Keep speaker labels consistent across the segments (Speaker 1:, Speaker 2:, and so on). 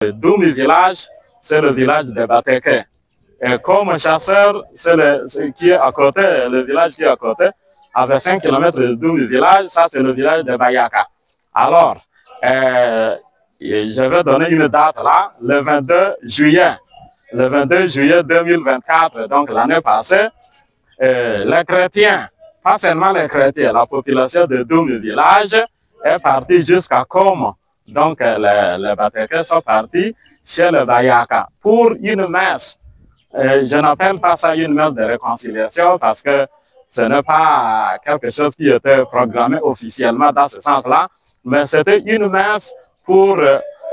Speaker 1: Doumi village, c'est le village de Bateke. Et comme chasseur, c'est qui est à côté, le village qui est à côté, avec 5 km de Doumi village, ça c'est le village de Bayaka. Alors, je vais donner une date là, le 22 juillet. Le 22 juillet 2024, donc l'année passée, les chrétiens, pas seulement les chrétiens, la population de Doumi village est partie jusqu'à Como. Donc, les Batékés sont partis chez le Bayaka pour une messe. Je n'appelle pas ça une messe de réconciliation parce que ce n'est pas quelque chose qui était programmé officiellement dans ce sens-là, mais c'était une messe pour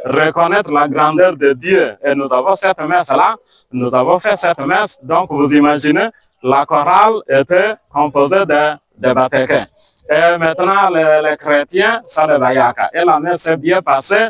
Speaker 1: reconnaître la grandeur de Dieu. Et nous avons cette messe-là, nous avons fait cette messe, donc vous imaginez, la chorale était composée de Batékés. Et maintenant, les chrétiens sont les Bayaka. Et la messe s'est bien passée.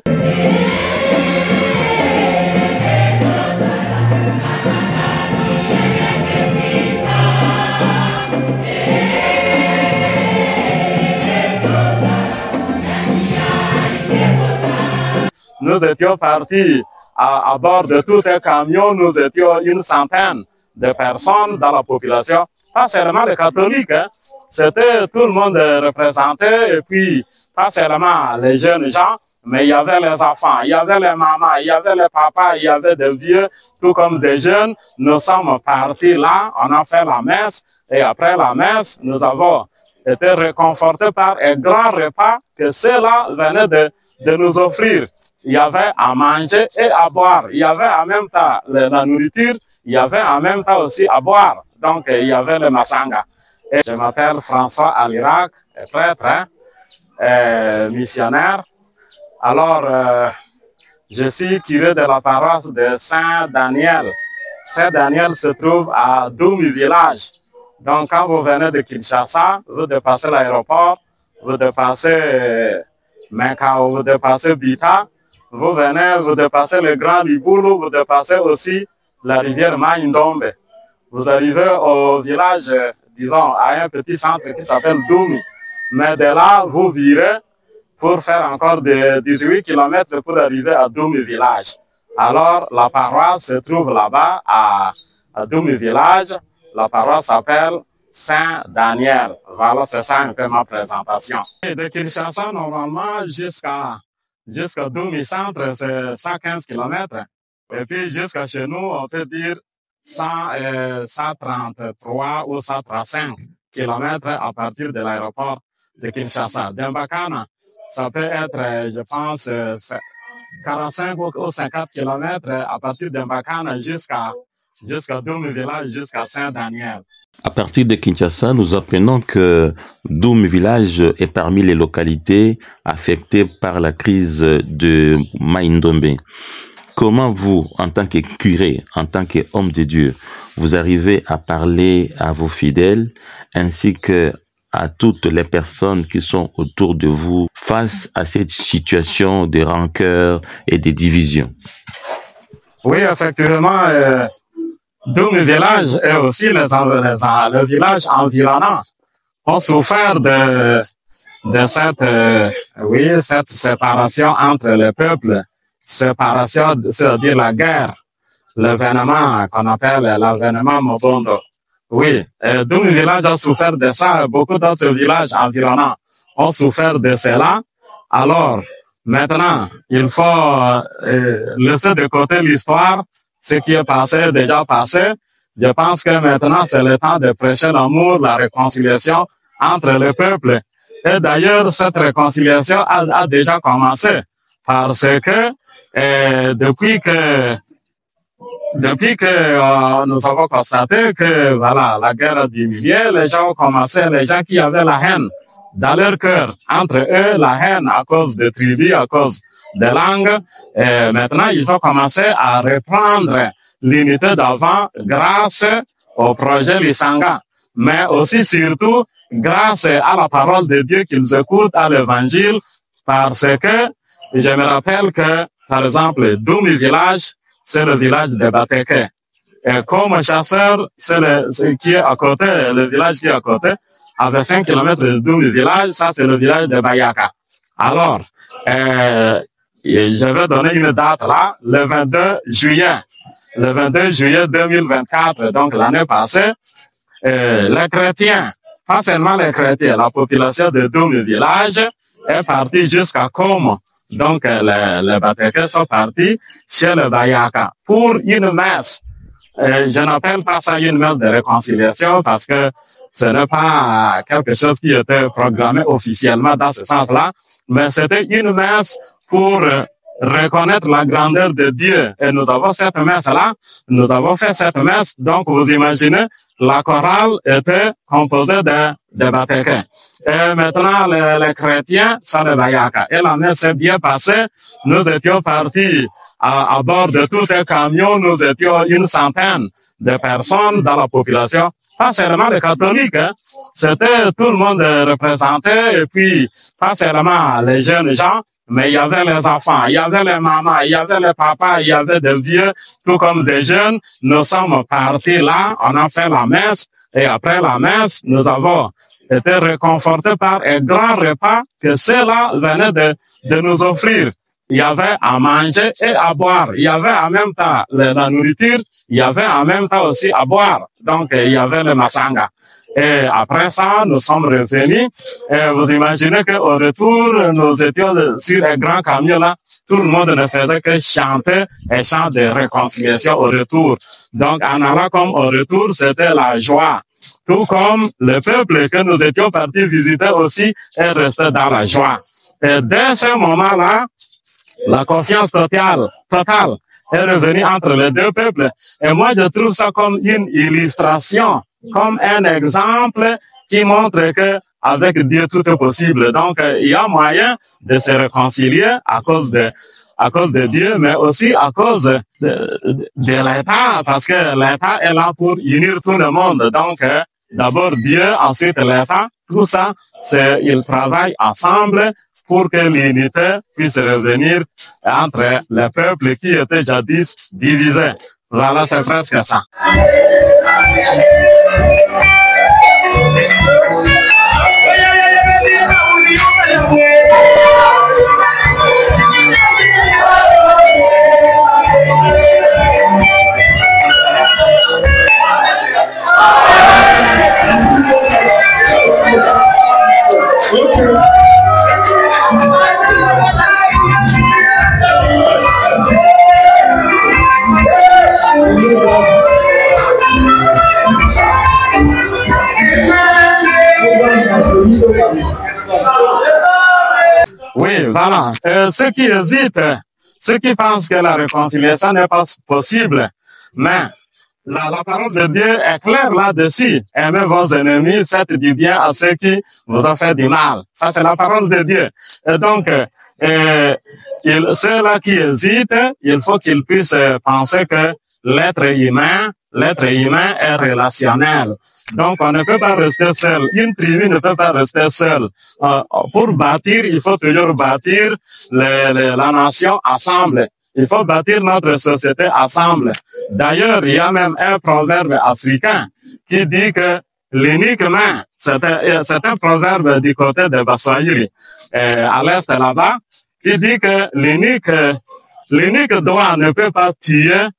Speaker 1: Nous étions partis à bord de tout un camion, nous étions une centaine de personnes dans la population, pas seulement les catholiques, hein. C'était tout le monde représenté, et puis pas seulement les jeunes gens, mais il y avait les enfants, il y avait les mamans, il y avait les papas, il y avait des vieux, tout comme des jeunes. Nous sommes partis là, on a fait la messe, et après la messe, nous avons été réconfortés par un grand repas que ceux-là venaient de nous offrir. Il y avait à manger et à boire. Il y avait en même temps la nourriture, il y avait en même temps aussi à boire. Donc, il y avait le masanga. Et je m'appelle François Alirac, prêtre, hein, missionnaire. Alors, je suis curé de la paroisse de Saint-Daniel. Saint-Daniel se trouve à Doumi village. Donc, quand vous venez de Kinshasa, vous dépassez l'aéroport, vous dépassez Mekao, vous dépassez Bita, vous venez, vous dépassez le Grand Libulu, vous dépassez aussi la rivière Maïndombe. Vous arrivez au village, disons, à un petit centre qui s'appelle Doumi. Mais de là, vous virez pour faire encore de 18 km pour arriver à Doumi village. Alors, la paroisse se trouve là-bas, à Doumi village. La paroisse s'appelle Saint-Daniel. Voilà, c'est ça un peu ma présentation. Et de Kinshasa, normalement, jusqu'à Doumi centre, c'est 115 km. Et puis, jusqu'à chez nous, on peut dire 133 ou 135 km à partir de l'aéroport de Kinshasa. D'Mbakana, ça peut être, je pense, 45 ou 50 km à partir d'Mbakana jusqu'à Doumi village, jusqu'à Saint-Daniel.
Speaker 2: À partir de Kinshasa, nous apprenons que Doumi village est parmi les localités affectées par la crise de Maïndombe. Comment vous, en tant que curé, en tant qu'homme de Dieu, vous arrivez à parler à vos fidèles ainsi que à toutes les personnes qui sont autour de vous face à cette situation de rancœur et de division?
Speaker 1: Oui, effectivement, Doumi village et aussi le village environnant ont souffert de cette séparation entre les peuples. Séparation, c'est-à-dire la guerre, l'événement qu'on appelle l'événement Mobondo. Oui, Doumi village a souffert de ça, beaucoup d'autres villages environnants ont souffert de cela. Alors, maintenant, il faut laisser de côté l'histoire, ce qui est passé, déjà passé. Je pense que maintenant, c'est le temps de prêcher l'amour, la réconciliation entre les peuples. Et d'ailleurs, cette réconciliation a déjà commencé parce que depuis que nous avons constaté que voilà, la guerre a diminué, les gens ont commencé, les gens qui avaient la haine dans leur cœur, entre eux, la haine à cause de tribus, à cause des langues, et maintenant ils ont commencé à reprendre l'unité d'avant grâce au projet Lisanga, mais aussi surtout grâce à la parole de Dieu qu'ils écoutent, à l'évangile, parce que je me rappelle que, par exemple, Doumi village, c'est le village de Bateke. Et comme chasseur, c'est qui est à côté, le village qui est à côté, avec 5 km de Doumi village, ça c'est le village de Bayaka. Alors, je vais donner une date là, le 22 juillet. Le 22 juillet 2024, donc l'année passée, les chrétiens, pas seulement les chrétiens, la population de Doum village est partie jusqu'à Como. Donc, les Batékés sont partis chez le Bayaka pour une messe. Je n'appelle pas ça une messe de réconciliation parce que ce n'est pas quelque chose qui était programmé officiellement dans ce sens-là, mais c'était une messe pour reconnaître la grandeur de Dieu. Et nous avons cette messe-là, nous avons fait cette messe, donc vous imaginez, la chorale était composée de Batékés. Et maintenant, les chrétiens sont les Bayaka. Et la messe s'est bien passée. Nous étions partis à bord de tous les camions. Nous étions une centaine de personnes dans la population. Pas seulement les catholiques, hein. C'était tout le monde représenté. Et puis, pas seulement les jeunes gens, mais il y avait les enfants, il y avait les mamans, il y avait les papas, il y avait des vieux, tout comme des jeunes. Nous sommes partis là, on a fait la messe. Et après la messe, nous avons été réconfortés par un grand repas que ceux-là venaient de nous offrir. Il y avait à manger et à boire. Il y avait en même temps la nourriture, il y avait en même temps aussi à boire. Donc, il y avait le masanga. Et après ça, nous sommes revenus. Et vous imaginez qu'au retour, nous étions sur un grand camion là. Tout le monde ne faisait que chanter un chant de réconciliation au retour. Donc, en allant comme au retour, c'était la joie. Tout comme le peuple que nous étions partis visiter aussi est resté dans la joie. Et dès ce moment-là, la confiance totale est revenue entre les deux peuples. Et moi, je trouve ça comme une illustration, comme un exemple qui montre que avec Dieu, tout est possible. Donc, il y a moyen de se réconcilier à cause de Dieu, mais aussi à cause de l'État, parce que l'État est là pour unir tout le monde. Donc, d'abord Dieu, ensuite l'État, tout ça, ils travaillent ensemble pour que l'unité puisse revenir entre les peuples qui étaient jadis divisés. Voilà, c'est presque ça. Oui, voilà. Ceux qui hésitent, ceux qui pensent que la réconciliation n'est pas possible, mais la parole de Dieu est claire là-dessus. Aimez vos ennemis, faites du bien à ceux qui vous ont fait du mal. Ça, c'est la parole de Dieu. Et donc, ceux-là qui hésitent, il faut qu'ils puissent penser que l'être humain est relationnel. Donc, on ne peut pas rester seul. Une tribu ne peut pas rester seule. Pour bâtir, il faut toujours bâtir la nation ensemble. Il faut bâtir notre société ensemble. D'ailleurs, il y a même un proverbe africain qui dit que l'unique main, c'est un proverbe du côté de Baswahili, à l'est là-bas, qui dit que l'unique doigt ne peut pas tuer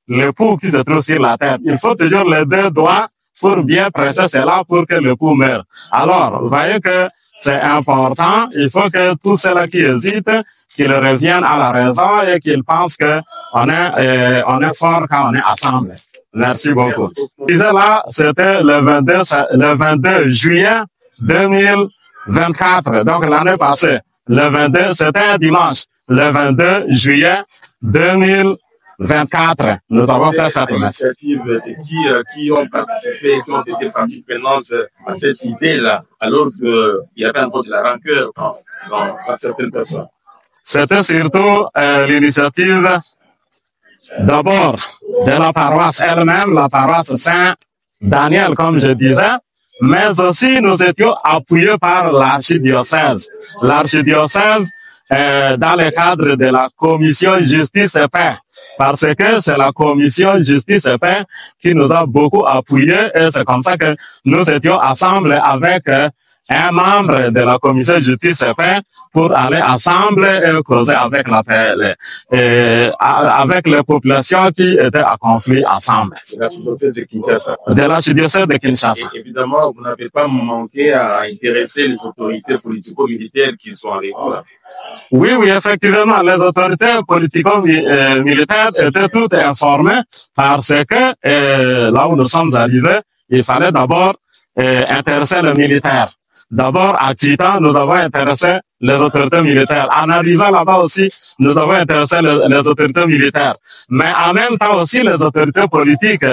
Speaker 1: l'époux qui se trouve sur la tête. Il faut toujours les deux doigts pour bien presser cela pour que l'époux meure. Alors, vous voyez que c'est important. Il faut que tous ceux-là qui hésitent, qu'ils reviennent à la raison et qu'ils pensent que on est fort quand on est ensemble. Merci beaucoup. Là, c'était le 22 juillet 2024. Donc, l'année passée. Le 22, c'était un dimanche. Le 22 juillet 2024. Nous avons fait cette messe.
Speaker 3: Qui ont participé, qui ont été partie prenante à cette idée-là, alors qu'il y avait encore de la rancœur dans certaines personnes.
Speaker 1: C'était surtout l'initiative d'abord de la paroisse elle-même, la paroisse Saint-Daniel, comme je disais, mais aussi nous étions appuyés par l'archidiocèse. L'archidiocèse, dans le cadre de la commission justice et paix, parce que c'est la commission justice et paix qui nous a beaucoup appuyés et c'est comme ça que nous étions ensemble avec un membre de la commission justice et paix pour aller ensemble et causer avec avec les populations qui étaient en conflit ensemble. De l'archidiocèse de Kinshasa.
Speaker 3: Et évidemment, vous n'avez pas manqué à intéresser les autorités politico-militaires qui sont avec vous.
Speaker 1: Oui, effectivement, les autorités politico-militaires étaient toutes informées parce que là où nous sommes arrivés, il fallait d'abord intéresser les militaires. D'abord, à Kita, nous avons intéressé les autorités militaires. En arrivant là-bas aussi, nous avons intéressé les autorités militaires. Mais en même temps aussi, les autorités politiques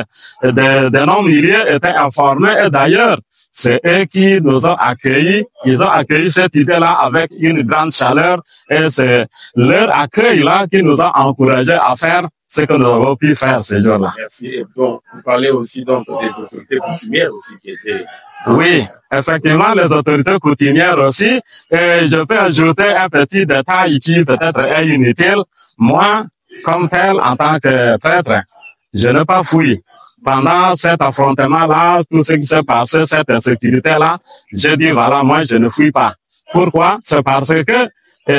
Speaker 1: de nos milieux étaient informées. Et d'ailleurs, c'est eux qui nous ont accueillis. Ils ont accueilli cette idée-là avec une grande chaleur. Et c'est leur accueil-là qui nous a encouragés à faire ce que nous avons pu faire ce jour-là.
Speaker 3: Merci. Et donc, vous parlez aussi donc des autorités coutumières aussi qui étaient...
Speaker 1: Oui, effectivement, les autorités coutumières aussi. Et je peux ajouter un petit détail qui peut-être est inutile. Moi, comme tel, en tant que prêtre, je n'ai pas fui. Pendant cet affrontement-là, tout ce qui s'est passé, cette insécurité-là, j'ai dit, voilà, moi, je ne fuis pas. Pourquoi? C'est parce que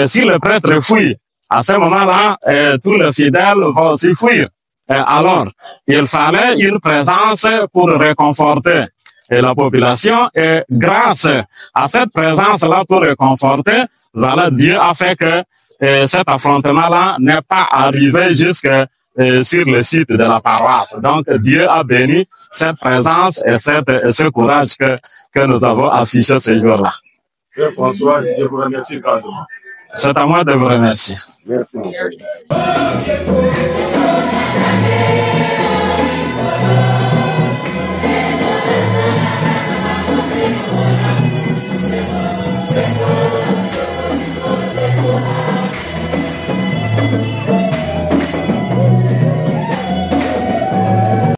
Speaker 1: si le prêtre fuit, à ce moment-là, tous les fidèles vont aussi fuir. Alors, il fallait une présence pour réconforter la population, et grâce à cette présence-là pour réconforter, voilà, Dieu a fait que cet affrontement-là n'est pas arrivé jusque sur le site de la paroisse. Donc, Dieu a béni cette présence et ce courage que nous avons affiché ce jour-là.
Speaker 3: Frère François, je vous remercie grandement.
Speaker 1: C'est à moi de vous remercier.
Speaker 3: Merci.